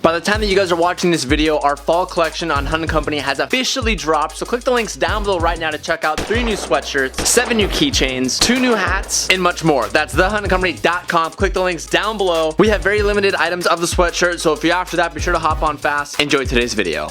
By the time that you guys are watching this video, our fall collection on Hunt & Company has officially dropped, so click the links down below right now to check out 3 new sweatshirts, 7 new keychains, 2 new hats, and much more. That's thehuntandcompany.com. Click the links down below. We have very limited items of the sweatshirt, so if you're after that, be sure to hop on fast. Enjoy today's video.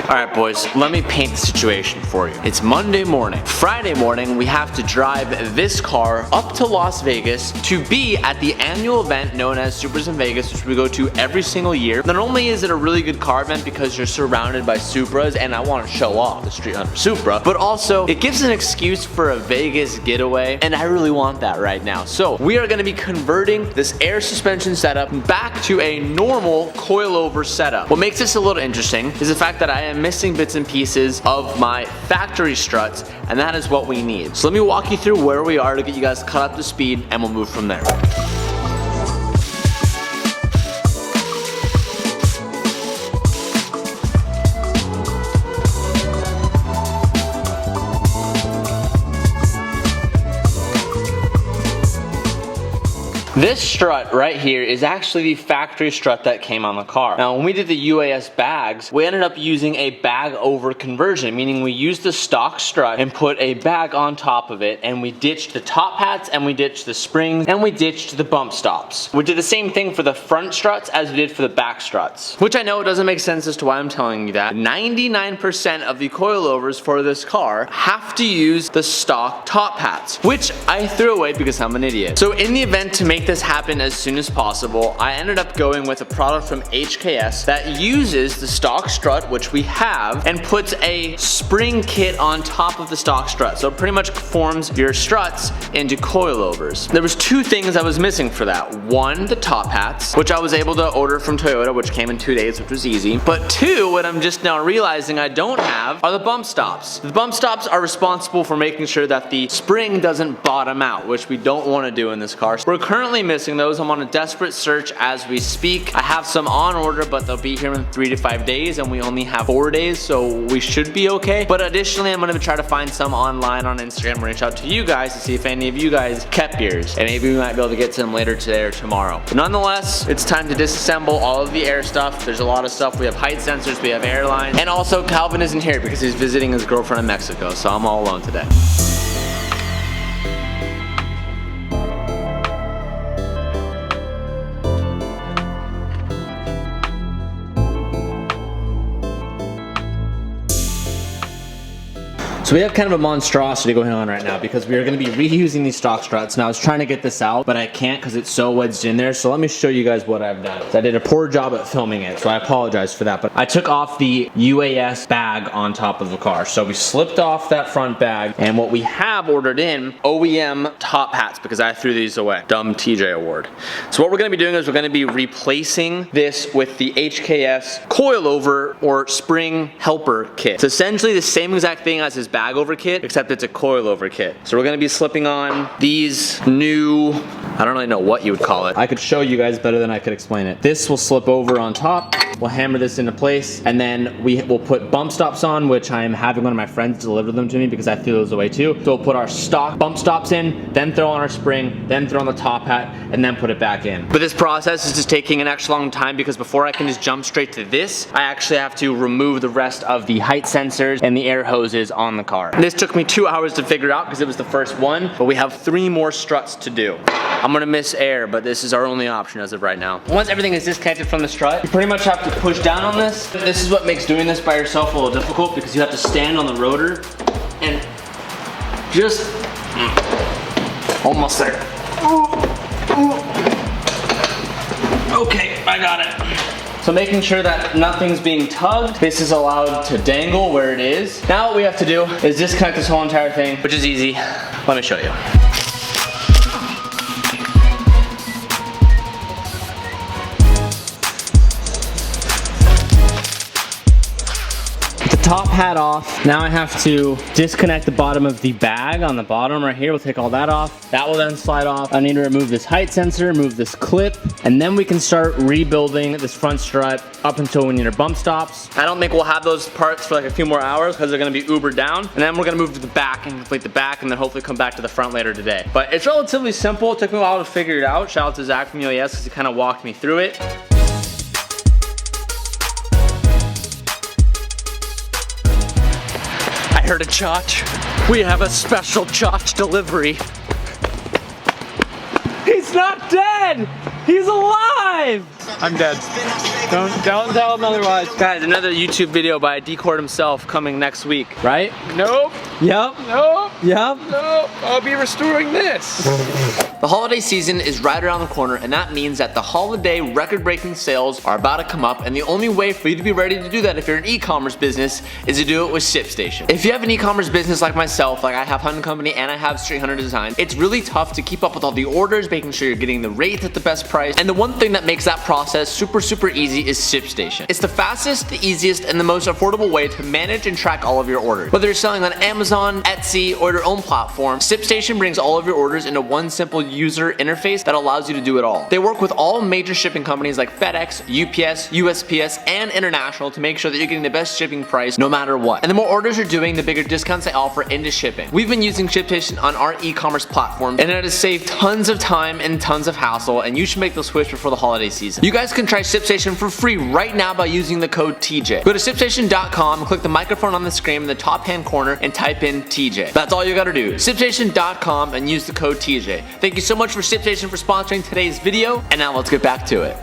Alright boys, let me paint the situation for you. It's Monday morning. Friday morning, we have to drive this car up to Las Vegas to be at the annual event known as Supers in Vegas, which we go to every single year. Not only is it a really good car event because you're surrounded by Supras, and I want to show off the Street Hunter Supra, but also it gives an excuse for a Vegas getaway, and I really want that right now. So we are going to be converting this air suspension setup back to a normal coilover setup. What makes this a little interesting is the fact that I am missing bits and pieces of my factory struts, and that is what we need. So let me walk you through where we are to get you guys caught up to speed, and we'll move from there. This strut right here is actually the factory strut that came on the car. Now, when we did the UAS bags, we ended up using a bag over conversion, meaning we used the stock strut and put a bag on top of it, and we ditched the top hats, and we ditched the springs, and we ditched the bump stops. We did the same thing for the front struts as we did for the back struts, which I know doesn't make sense as to why I'm telling you that. 99% of the coilovers for this car have to use the stock top hats, which I threw away because I'm an idiot. So in the event to make this happen as soon as possible, I ended up going with a product from HKS that uses the stock strut, which we have, and puts a spring kit on top of the stock strut. So it pretty much forms your struts into coilovers. There was 2 things I was missing for that. 1, the top hats, which I was able to order from Toyota, which came in 2 days, which was easy. But 2, what I'm just now realizing I don't have are the bump stops. The bump stops are responsible for making sure that the spring doesn't bottom out, which we don't want to do in this car. We're currently missing those. I'm on a desperate search as we speak. I have some on order, but they'll be here in 3 to 5 days, and we only have 4 days, so we should be okay. But additionally, I'm going to try to find some online on Instagram and reach out to you guys to see if any of you guys kept yours, and maybe we might be able to get to them later today or tomorrow. But nonetheless, it's time to disassemble all of the air stuff. There's a lot of stuff. We have height sensors, we have airline, and also Calvin isn't here because he's visiting his girlfriend in Mexico, so I'm all alone today. So we have kind of a monstrosity going on right now because we are going to be reusing these stock struts. Now I was trying to get this out, but I can't because it's so wedged in there. So let me show you guys what I've done. So I did a poor job at filming it, so I apologize for that. But I took off the UAS bag on top of the car. So we slipped off that front bag, and what we have ordered in, OEM top hats, because I threw these away. Dumb TJ award. So what we're going to be doing is we're going to be replacing this with the HKS coilover or spring helper kit. It's essentially the same exact thing as his bag over kit, except it's a coilover kit. So we're gonna be slipping on these new, I don't really know what you would call it. I could show you guys better than I could explain it. This will slip over on top. We'll hammer this into place, and then we will put bump stops on, which I am having one of my friends deliver them to me because I threw those away too. So we'll put our stock bump stops in, then throw on our spring, then throw on the top hat, and then put it back in. But this process is just taking an extra long time because before I can just jump straight to this, I actually have to remove the rest of the height sensors and the air hoses on the car. This took me 2 hours to figure out because it was the first one, but we have 3 more struts to do. I'm gonna miss air, but this is our only option as of right now. Once everything is disconnected from the strut, you pretty much have to push down on this. This is what makes doing this by yourself a little difficult because you have to stand on the rotor and just almost there. Okay, I got it. So making sure that nothing's being tugged. This is allowed to dangle where it is. Now what we have to do is disconnect this whole entire thing, which is easy. Let me show you. Top hat off. Now I have to disconnect the bottom of the bag on the bottom right here. We'll take all that off. That will then slide off. I need to remove this height sensor, remove this clip, and then we can start rebuilding this front strut up until we need our bump stops. I don't think we'll have those parts for like a few more hours because they're gonna be ubered down. And then we're gonna move to the back and complete the back and then hopefully come back to the front later today. But it's relatively simple. It took me a while to figure it out. Shout out to Zach from UAS because he kind of walked me through it. heard a chotch. We have a special chotch delivery. He's not dead! He's alive! I'm dead. Don't tell him otherwise. Guys, another YouTube video by Decord himself coming next week, right? Nope. Yep. Nope. Yep. Nope. I'll be restoring this. The holiday season is right around the corner, and that means that the holiday record-breaking sales are about to come up, and the only way for you to be ready to do that if you're an e-commerce business is to do it with ShipStation. If you have an e-commerce business like myself, like I have Hunt & Company and I have Street Hunter Design, it's really tough to keep up with all the orders, making sure you're getting the rates at the best price, and the one thing that makes that process super easy is ShipStation. It's the fastest, the easiest, and the most affordable way to manage and track all of your orders. Whether you're selling on Amazon, Etsy, or your own platform, ShipStation brings all of your orders into one simple user interface that allows you to do it all. They work with all major shipping companies like FedEx, UPS, USPS, and International to make sure that you're getting the best shipping price no matter what. And the more orders you're doing, the bigger discounts they offer into shipping. We've been using ShipStation on our e-commerce platform, and it has saved tons of time and tons of hassle, and you should make the switch before the holiday season. You guys can try ShipStation for free right now by using the code TJ. Go to ShipStation.com, click the microphone on the screen in the top hand corner, and type in TJ. That's all you gotta do. ShipStation.com and use the code TJ. Thank you so much for ShipStation for sponsoring today's video, and now let's get back to it.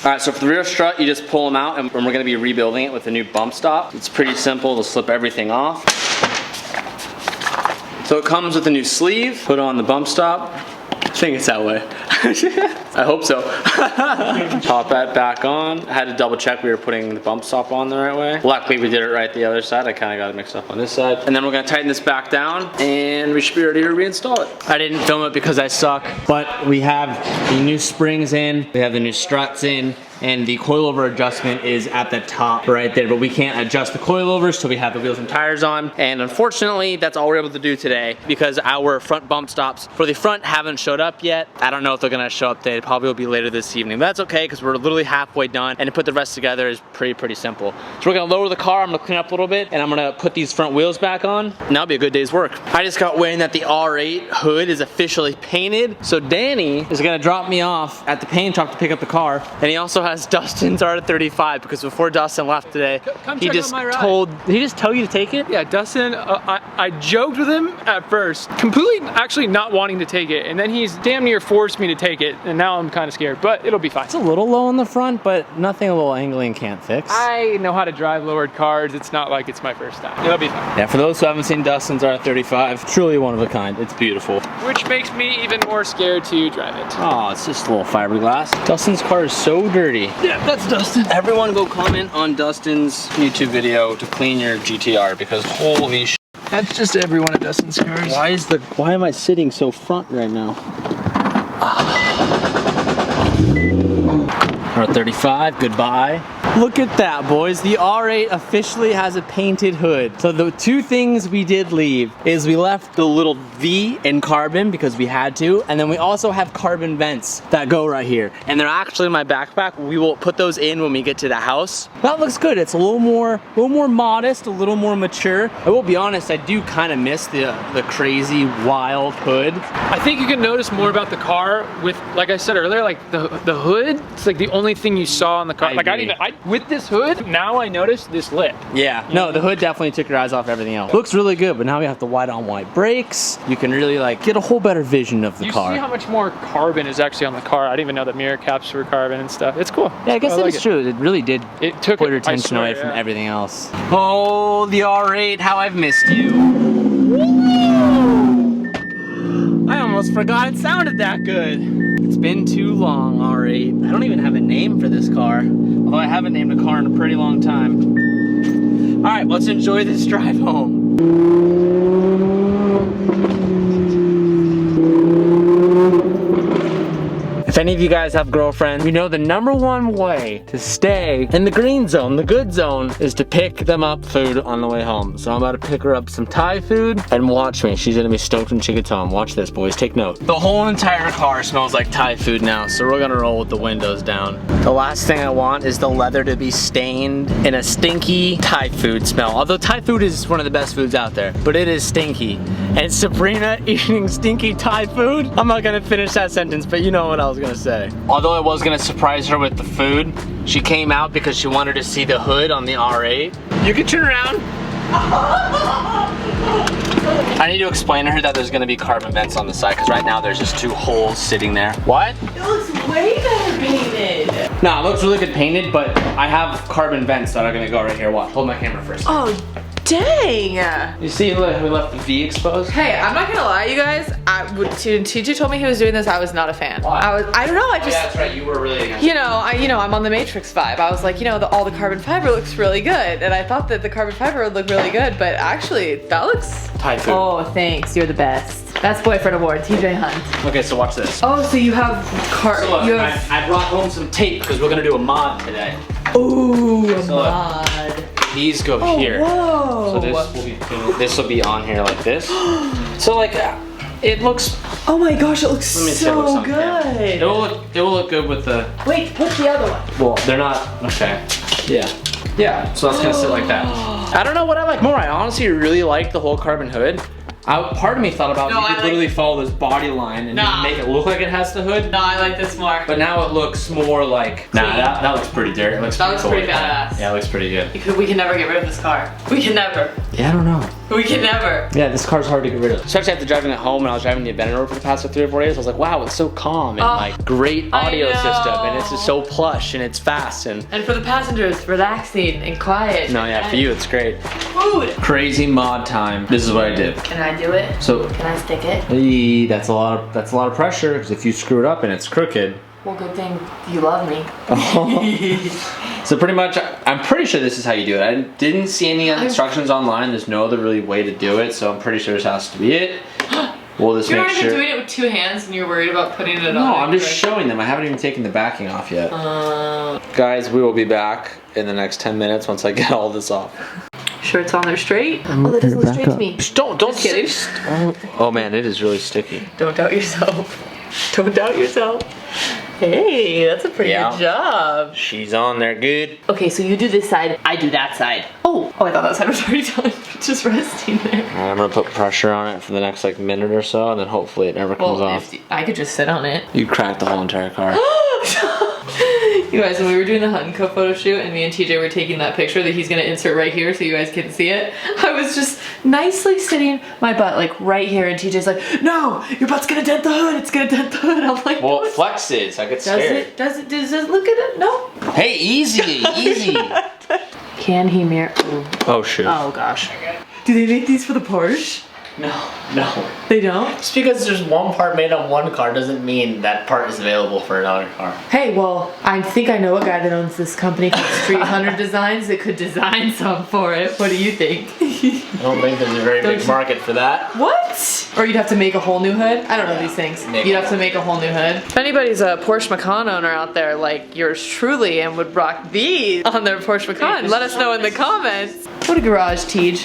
Alright, so for the rear strut, you just pull them out, and we're gonna be rebuilding it with a new bump stop. It's pretty simple to slip everything off. So it comes with a new sleeve, put on the bump stop. I think it's that way. I hope so. Pop that back on. I had to double check we were putting the bump stop on the right way. Luckily we did it right the other side. I kind of got it mixed up on this side. And then we're gonna tighten this back down and we should be ready to reinstall it. I didn't film it because I suck, but we have the new springs in, we have the new struts in, and the coilover adjustment is at the top right there, but we can't adjust the coilovers till we have the wheels and tires on. And unfortunately, that's all we're able to do today because our front bump stops for the front haven't showed up yet. I don't know if they're gonna show up today. It probably will be later this evening. But that's okay because we're literally halfway done, and to put the rest together is pretty simple. So we're gonna lower the car, I'm gonna clean up a little bit, and I'm gonna put these front wheels back on, and that'll be a good day's work. I just got wind that the R8 hood is officially painted, so Danny is gonna drop me off at the paint shop to pick up the car, and he also has Dustin's R35 because before Dustin left today, he just told, did he just tell you to take it? Yeah, Dustin, I joked with him at first, completely actually not wanting to take it, and then he's damn near forced me to take it, and now I'm kind of scared, but it'll be fine. It's a little low in the front, but nothing a little angling can't fix. I know how to drive lowered cars. It's not like it's my first time. It'll be fine. Yeah, for those who haven't seen Dustin's R35, truly one of a kind. It's beautiful. Which makes me even more scared to drive it. Oh, it's just a little fiberglass. Dustin's car is so dirty. Yeah, that's Dustin. Everyone go comment on Dustin's YouTube video to clean your GTR because holy sh**. That's just every one of Dustin's cars. Why am I sitting so front right now? R35, goodbye. Look at that, boys. The R8 officially has a painted hood. So the two things we did leave is we left the little V in carbon because we had to, and then we also have carbon vents that go right here. And they're actually in my backpack. We will put those in when we get to the house. That looks good. It's a little more modest, a little more mature. I will be honest, I do kind of miss the crazy wild hood. I think you can notice more about the car with, like I said earlier, like the hood. It's like the only thing you saw on the car. With this hood, now I notice this lip. Yeah, no, the hood definitely took your eyes off everything else. Looks really good, but now we have the white on white brakes. You can really like get a whole better vision of the car. You see how much more carbon is actually on the car. I didn't even know that mirror caps were carbon and stuff. It's cool. Yeah, I guess it is true. It really did put your attention away from everything else. Oh, the R8, how I've missed you. I almost forgot it sounded that good. It's been too long, R8. I don't even have a name for this car, although I haven't named a car in a pretty long time. All right, let's enjoy this drive home. If any of you guys have girlfriends, you know the #1 way to stay in the green zone, the good zone, is to pick them up food on the way home. So I'm about to pick her up some Thai food, and watch me. She's gonna be stoked when she gets home. Watch this, boys, take note. The whole entire car smells like Thai food now, so we're gonna roll with the windows down. The last thing I want is the leather to be stained in a stinky Thai food smell. Although Thai food is one of the best foods out there, but it is stinky. And Sabrina eating stinky Thai food? I'm not gonna finish that sentence, but you know what I was gonna say. Although I was gonna surprise her with the food, she came out because she wanted to see the hood on the R8. You can turn around. I need to explain to her that there's gonna be carbon vents on the side, because right now there's just 2 holes sitting there. What? It looks way better painted. No, it looks really good painted, but I have carbon vents that are gonna go right here. Watch, hold my camera for a second. Oh, dang. You see, look, we left the V exposed. Hey, I'm not gonna lie, you guys. When TJ told me he was doing this, I was not a fan. Why? I don't know, I just. Yeah, that's right, you were really against You know, I'm on the Matrix vibe. I was like, all the carbon fiber looks really good, and I thought that the carbon fiber would look really good, but actually, that looks. Thai food. Oh, thanks. You're the best. Best boyfriend award, TJ Hunt. Okay, so watch this. Oh, so you have So look, I brought home some tape because we're gonna do a mod today. Ooh, a So look. mod. These go here. Whoa. So this will be on here like this. So like, it looks. Oh my gosh, it looks Let me see how it looks so on camera. good. It will look good with the. Wait, put the other one. Well, they're not. Okay. Yeah. Yeah. So that's gonna sit like that. I don't know what I like more. I honestly really like the whole carbon hood. Part of me thought about you could literally follow this body line and make it look like it has the hood. No, I like this more. But now it looks more like. Nah, that looks pretty dirty. It looks That looks cool pretty like that. badass. Yeah, it looks pretty good. We can never get rid of this car. We can never. Yeah, I don't know. We can never. Yeah, this car's hard to get rid of. Especially after driving it home, and I was driving the Aventador for the past 3 or 4 days. I was like, wow, it's so calm and like great audio system, and it's just so plush and it's fast and. And for the passengers, relaxing and quiet. No, yeah, for you it's great. Food. Crazy mod time. This is what I did. Can I do it? So. Can I stick it? That's a lot of pressure because if you screw it up and it's crooked. Well, good thing you love me. So pretty much, I'm pretty sure this is how you do it. I didn't see any instructions online. There's no other really way to do it, so I'm pretty sure this has to be it. We'll just You're make not sure. even doing it with 2 hands and you're worried about putting it on. No, I'm just showing them. I haven't even taken the backing off yet. Guys, we will be back in the next 10 minutes once I get all this off. Sure it's on there straight? Oh, that doesn't look straight to me. Don't kidding. Oh man, it is really sticky. Don't doubt yourself. Don't doubt yourself. Hey, that's a pretty good job. She's on there good. Okay, so you do this side, I do that side. Oh, I thought that side was already done. Just resting there. I'm gonna put pressure on it for the next like minute or so, and then hopefully it never comes off. I could just sit on it. You cracked the whole entire car. You guys, when we were doing the Hunt & Co photo shoot and me and TJ were taking that picture that he's gonna insert right here so you guys can see it, I was just nicely sitting my butt like right here and TJ's like, no, your butt's gonna dent the hood, it's gonna dent the hood. I'm like, well, it flexes, I get scared. Does it look at it? No. Hey, easy, easy. Can he mirror? Oh shoot. Oh gosh. Do they make these for the Porsche? No. They don't? Just because there's one part made on one car doesn't mean that part is available for another car. Hey, well, I think I know a guy that owns this company called Street Hunter Designs that could design some for it. What do you think? I don't think there's a very big market for that. What? Or you'd have to make a whole new hood? I don't know these things. You'd have to make a whole new hood. If anybody's a Porsche Macan owner out there like yours truly and would rock these on their Porsche Macan, let us know in the comments. What a garage, Tej.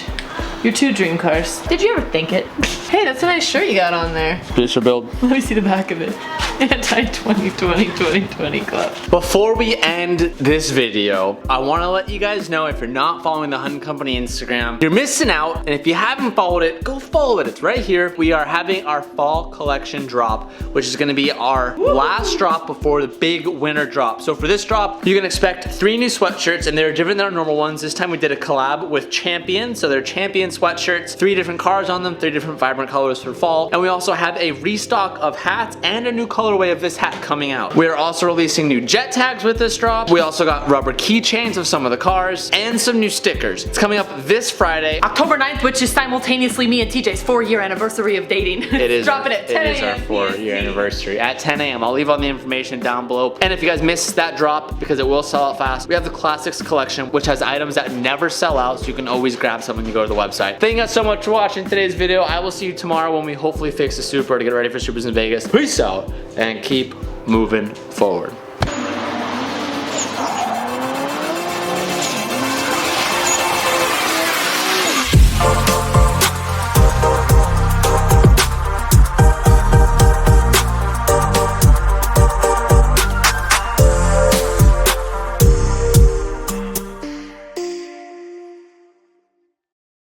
Your 2 dream cars. Did you ever think it? Hey, that's a nice shirt you got on there. Producer build. Let me see the back of it. Anti-2020 club. Before we end this video, I want to let you guys know if you're not following the Hunt Company Instagram, you're missing out. And if you haven't followed it, go follow it. It's right here. We are having our fall collection drop, which is going to be our last drop before the big winter drop. So for this drop, you can expect 3 new sweatshirts, and they're different than our normal ones. This time we did a collab with Champion. So they're Champion sweatshirts, 3 different cars on them, 3 different vibrant colors for fall. And we also have a restock of hats and a new colorway of this hat coming out. We are also releasing new jet tags with this drop. We also got rubber keychains of some of the cars and some new stickers. It's coming up this Friday, October 9th, which is simultaneously me and TJ's 4-year anniversary of dating. It is. Dropping at 10 a.m. It is our 4-year anniversary at 10 a.m. I'll leave all the information down below. And if you guys missed that drop, because it will sell out fast, we have the Classics collection, which has items that never sell out, so you can always grab some when you go to the website. Thank you guys so much for watching today's video. I will see you tomorrow when we hopefully fix the Supra to get ready for Supras in Vegas. Peace out and keep moving forward.